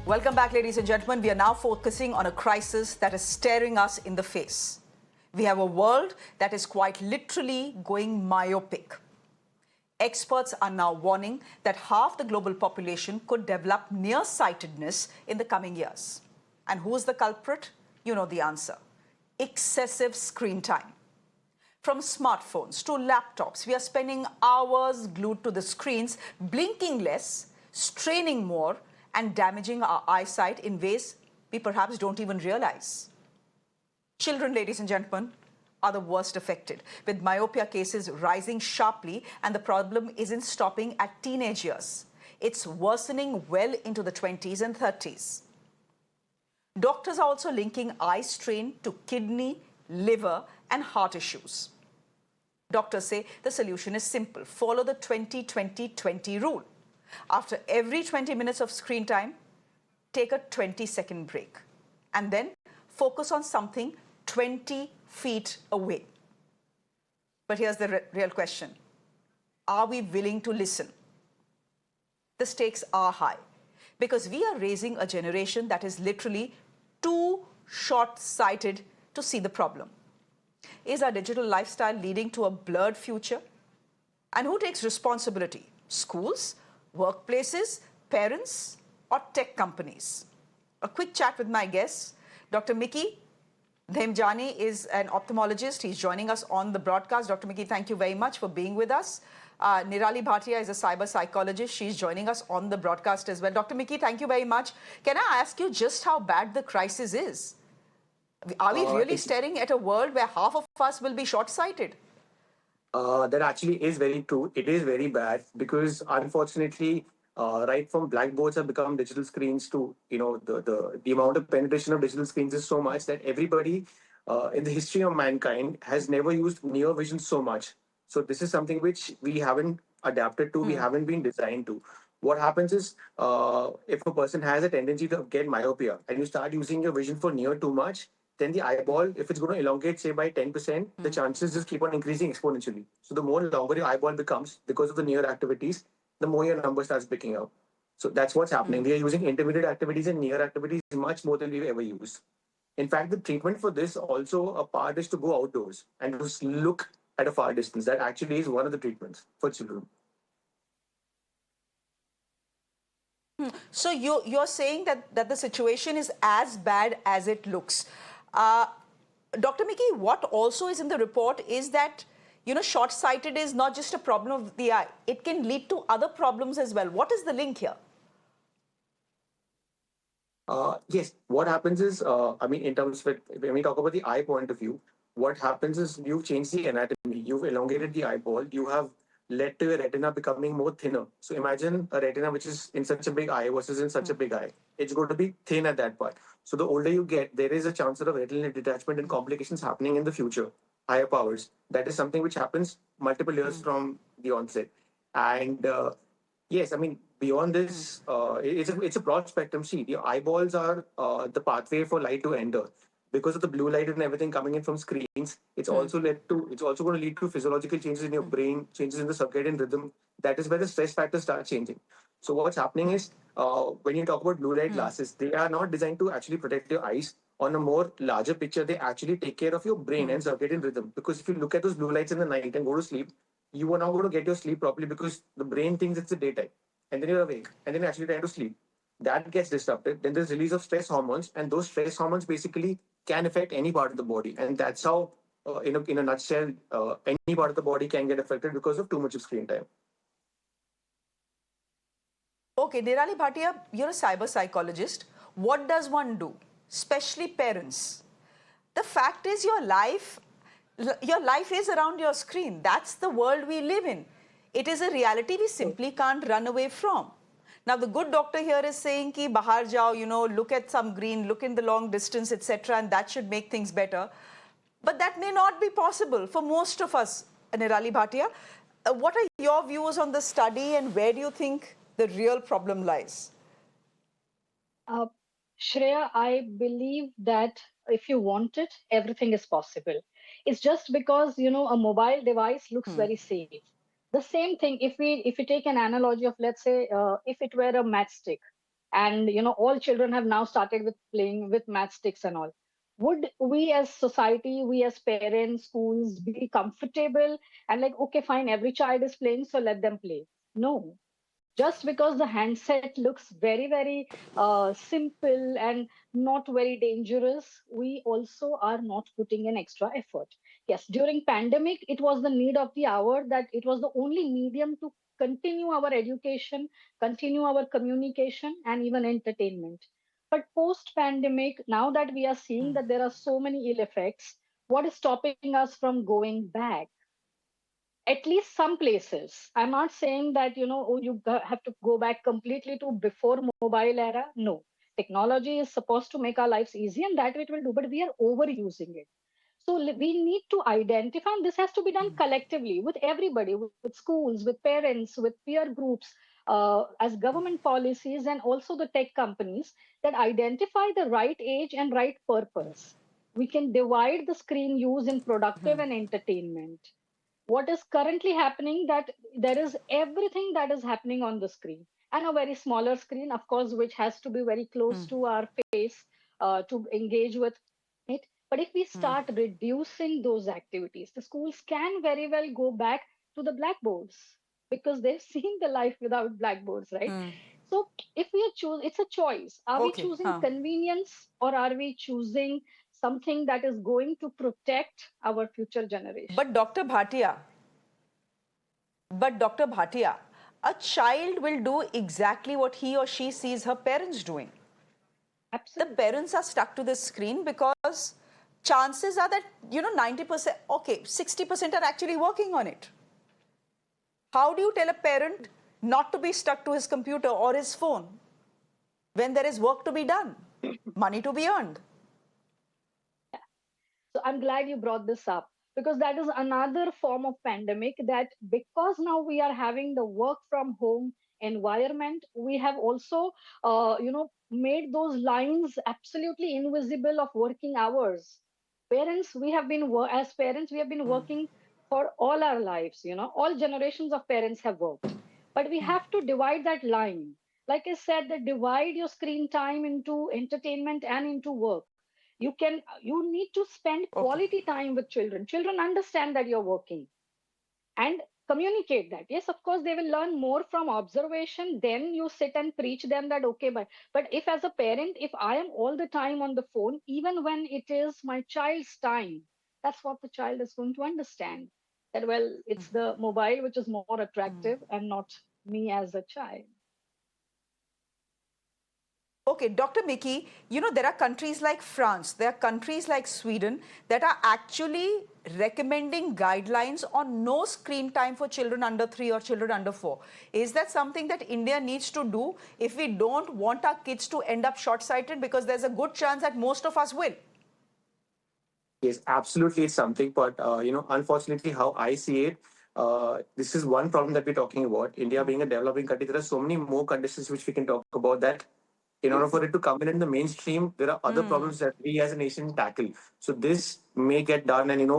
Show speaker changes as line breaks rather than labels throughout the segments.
Welcome back, ladies and gentlemen. We are now focusing on a crisis that is staring us in the face. We have a world that is quite literally going myopic. Experts are now warning that half the global population could develop near-sightedness in the coming years. And who's the culprit? You know the answer. Excessive screen time. From smartphones to laptops, we are spending hours glued to the screens, blinking less, straining more, and damaging our eyesight in ways we perhaps don't even realize. Children, ladies and gentlemen, are the worst affected, with myopia cases rising sharply, and the problem isn't stopping at teenage years. It's worsening well into the 20s and 30s. Doctors are also linking eye strain to kidney, liver, and heart issues. Doctors say the solution is simple. Follow the 20-20-20 rule. After every 20 minutes of screen time, take a 20-second break and then focus on something 20 feet away. But here's the real question. Are we willing to listen? The stakes are high because we are raising a generation that is literally too short-sighted to see the problem. Is our digital lifestyle leading to a blurred future? And who takes responsibility? Schools, workplaces, parents, or tech companies? A quick chat with my guests. Dr. Mickey Dhamejani is an ophthalmologist. He's joining us on the broadcast. Dr. Mickey, thank you very much for being with us. Nirali Bhatia is a cyber psychologist. She's joining us on the broadcast as well. Dr. Mickey, thank you very much. Can I ask you just how bad the crisis is? Are we really staring at a world where half of us will be short-sighted?
That actually is very true. It is very bad because unfortunately, right from blackboards have become digital screens to, the amount of penetration of digital screens is so much that everybody in the history of mankind has never used near vision so much. So this is something which we haven't adapted to, we haven't been designed to. What happens is, if a person has a tendency to get myopia and you start using your vision for near too much, then the eyeball, if it's going to elongate, say by 10%, the chances just keep on increasing exponentially. So the more longer your eyeball becomes because of the near activities, the more your number starts picking up. So that's what's happening. We are using intermediate activities and near activities much more than we've ever used. In fact, the treatment for this also a part is to go outdoors and just look at a far distance. That actually is one of the treatments for children.
So you're saying that the situation is as bad as it looks. Dr. Mickey, what also is in the report is that, short-sighted is not just a problem of the eye. It can lead to other problems as well. What is the link here?
Yes, what happens is, in terms of when we talk about the eye point of view, what happens is you've changed the anatomy, you've elongated the eyeball, you have led to your retina becoming more thinner. So imagine a retina which is in such a big eye versus in such a big eye. It's going to be thin at that part. So the older you get, there is a chance of retinal detachment and complications happening in the future, higher powers. That is something which happens multiple years from the onset. And yes, beyond this, it's a broad spectrum. See, the eyeballs are the pathway for light to enter. Because of the blue light and everything coming in from screens, it's also going to lead to physiological changes in your brain, changes in the circadian rhythm. That is where the stress factors start changing. So what's happening is, when you talk about blue light glasses, they are not designed to actually protect your eyes. On a more larger picture, they actually take care of your brain and circadian rhythm. Because if you look at those blue lights in the night and go to sleep, you are not going to get your sleep properly because the brain thinks it's the daytime. And then you're awake. And then you're actually trying to sleep. That gets disrupted. Then there's release of stress hormones. And those stress hormones basically can affect any part of the body. And that's how, in a nutshell, any part of the body can get affected because of too much of screen time.
Okay, Nirali Bhatia, you're a cyber psychologist. What does one do, especially parents? The fact is your life is around your screen. That's the world we live in. It is a reality we simply can't run away from. Now, the good doctor here is saying ki bahar jao, look at some green, look in the long distance, etc., and that should make things better. But that may not be possible for most of us, Nirali Bhatia. What are your views on the study and where do you think the real problem lies?
Shreya, I believe that if you want it, everything is possible. It's just because, a mobile device looks very safe. The same thing, if we take an analogy of, let's say, if it were a matchstick, and all children have now started with playing with matchsticks and all. Would we as society, we as parents, schools be comfortable and like, okay, fine, every child is playing, so let them play? No. Just because the handset looks very, very simple and not very dangerous, we also are not putting in extra effort. Yes, during pandemic, it was the need of the hour, that it was the only medium to continue our education, continue our communication, and even entertainment. But post pandemic, now that we are seeing that there are so many ill effects, what is stopping us from going back? At least some places. I'm not saying that oh, have to go back completely to before mobile era. No, technology is supposed to make our lives easy, and that it will do, but we are overusing it. So we need to identify, and this has to be done collectively with everybody, with schools, with parents, with peer groups, as government policies, and also the tech companies, that identify the right age and right purpose. We can divide the screen use in productive and entertainment. What is currently happening, that there is everything that is happening on the screen, and a very smaller screen, of course, which has to be very close to our face to engage with it. But if we start reducing those activities, the schools can very well go back to the blackboards, because they've seen the life without blackboards, right? So if we choose, it's a choice. Are we
Okay.
choosing convenience, or are we choosing something that is going to protect our future generation?
But Dr. Bhatia, a child will do exactly what he or she sees her parents doing. The
Absolutely.
parents are stuck to the screen because chances are that, 90%, okay, 60% are actually working on it. How do you tell a parent not to be stuck to his computer or his phone when there is work to be done, money to be earned?
So I'm glad you brought this up, because that is another form of pandemic, that because now we are having the work from home environment, we have also, made those lines absolutely invisible of working hours. Parents, we have been, as parents, we have been working for all our lives, all generations of parents have worked. But we have to divide that line. Like I said, that divide your screen time into entertainment and into work. You need to spend
Okay.
quality time with children understand that you're working, and communicate that. Yes, of course, they will learn more from observation. Then you sit and preach them that, okay, but if as a parent, if I am all the time on the phone, even when it is my child's time, that's what the child is going to understand, that, well, it's the mobile which is more attractive and not me as a child.
Okay, Dr. Mickey, there are countries like France, there are countries like Sweden that are actually recommending guidelines on no screen time for children under 3 or children under 4. Is that something that India needs to do if we don't want our kids to end up short-sighted? Because there's a good chance that most of us will.
Yes, absolutely, it's something. But unfortunately, how I see it, this is one problem that we're talking about. India being a developing country, there are so many more conditions which we can talk about, that in order for it to come in the mainstream, there are other problems that we as a nation tackle. So this may get done, and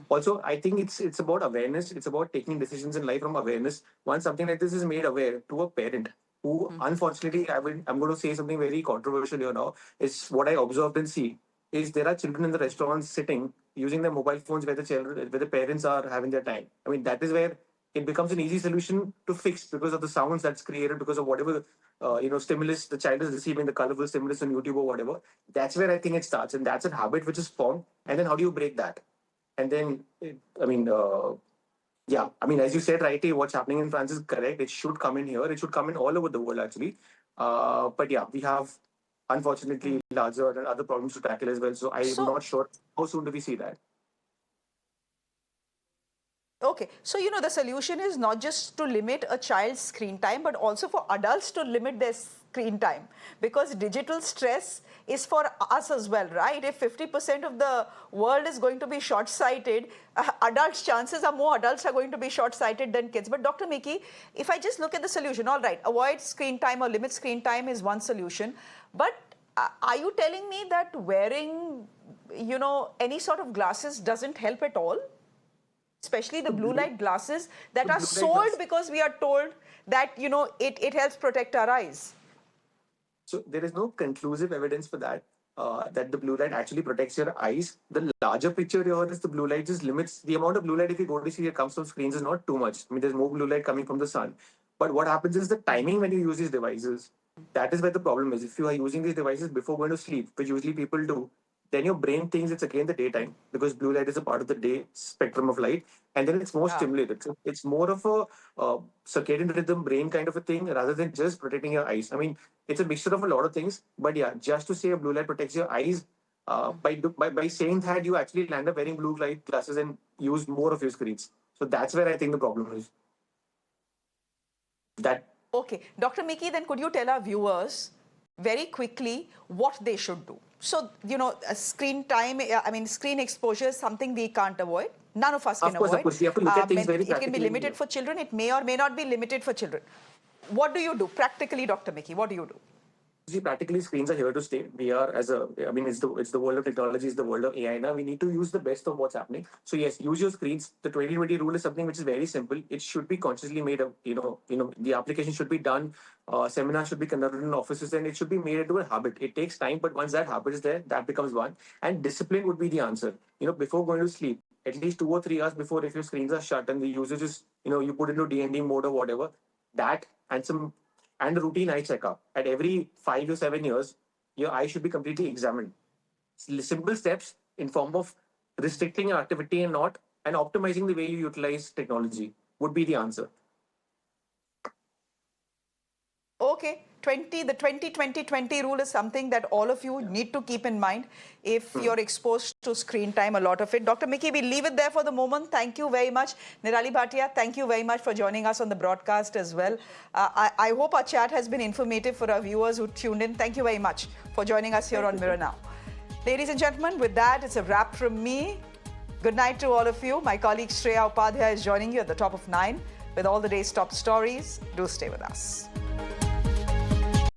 also I think it's about awareness. It's about taking decisions in life from awareness. Once something like this is made aware to a parent, who unfortunately, I'm going to say something very controversial here now. Is what I observed and see is there are children in the restaurants sitting using their mobile phones where the parents are having their time. I mean, that is where it becomes an easy solution to fix, because of the sounds that's created, because of whatever stimulus the child is receiving, the colorful stimulus on YouTube or whatever. That's where I think it starts, and that's a habit which is formed. And then how do you break that? And then, yeah, I mean, as you said rightly, what's happening in France is correct. It should come in here. It should come in all over the world, actually. But yeah, we have, unfortunately, larger and other problems to tackle as well. So I'm
So,
not sure how soon do we see that.
okay, so the solution is not just to limit a child's screen time, but also for adults to limit their screen time, because digital stress is for us as well, right? If 50% of the world is going to be short-sighted, adults, chances are more adults are going to be short-sighted than kids. But Dr. Mickey, if I just look at the solution, all right, avoid screen time or limit screen time is one solution, but are you telling me that wearing, any sort of glasses doesn't help at all? Especially the blue light glasses that
The
are
blue light
sold
glass.
because we are told that, it helps protect our eyes.
So there is no conclusive evidence for that. That the blue light actually protects your eyes. The larger picture here is the blue light just limits the amount of blue light if you go to see that comes from screens is not too much. I mean, there's more blue light coming from the sun. But what happens is the timing when you use these devices, that is where the problem is. If you are using these devices before going to sleep, which usually people do, then your brain thinks it's again the daytime because blue light is a part of the day spectrum of light, and then it's more
Yeah.
stimulated. So it's more of a circadian rhythm brain kind of a thing rather than just protecting your eyes. I mean, it's a mixture of a lot of things, but yeah, just to say a blue light protects your eyes, by saying that you actually land up wearing blue light glasses and use more of your screens. So that's where I think the problem is. That
Okay, Dr. Mickey, then could you tell our viewers very quickly what they should do? So, screen time, I mean, screen exposure is something we can't avoid. None of us can avoid.
of course, we have to look at things
And
very
it can be
practically.
limited for children. It may or may not be limited for children. What do you do practically, Dr. Mickey? What do you do?
See, practically screens are here to stay. We are I mean, it's the world of technology, it's the world of AI now. We need to use the best of what's happening. So yes, use your screens. The 2020 rule is something which is very simple. It should be consciously made up. The application should be done. Seminars should be conducted in offices, and it should be made into a habit. It takes time, but once that habit is there, that becomes one. And discipline would be the answer. Before going to sleep, at least 2 or 3 hours before, if your screens are shut and the usage is, you put into D&D mode or whatever, that and a routine eye checkup. At every 5 or 7 years, your eye should be completely examined. Simple steps in form of restricting your activity and optimizing the way you utilize technology would be the answer.
Okay, the 20-20-20 rule is something that all of you need to keep in mind if you're exposed to screen time, a lot of it. Dr. Mickey, we'll leave it there for the moment. Thank you very much. Nirali Bhatia, thank you very much for joining us on the broadcast as well. I hope our chat has been informative for our viewers who tuned in. Thank you very much for joining us here on Mirror Now. Ladies and gentlemen, with that, it's a wrap from me. Good night to all of you. My colleague Shreya Upadhyaya is joining you at the top of 9 with all the day's top stories. Do stay with us.